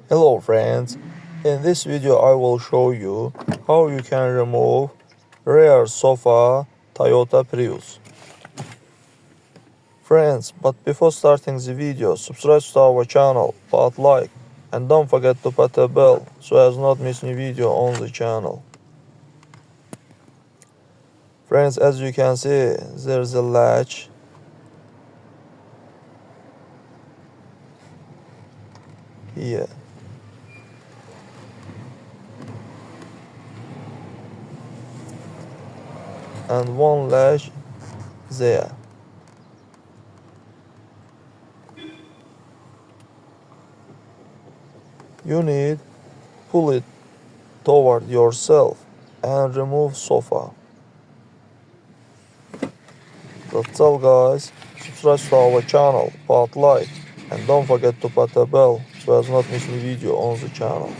Hello friends, in this video I will show you how you can remove rear sofa Toyota Prius. Friends, but before starting the video, subscribe to our channel, put like, and don't forget to put a bell so as not miss new video on the channel. Friends, as you can see, there's a latch here. And one latch there. You need pull it toward yourself and remove sofa. That's all guys. Subscribe to our channel, put like, and don't forget to put a bell so as not miss new video on the channel.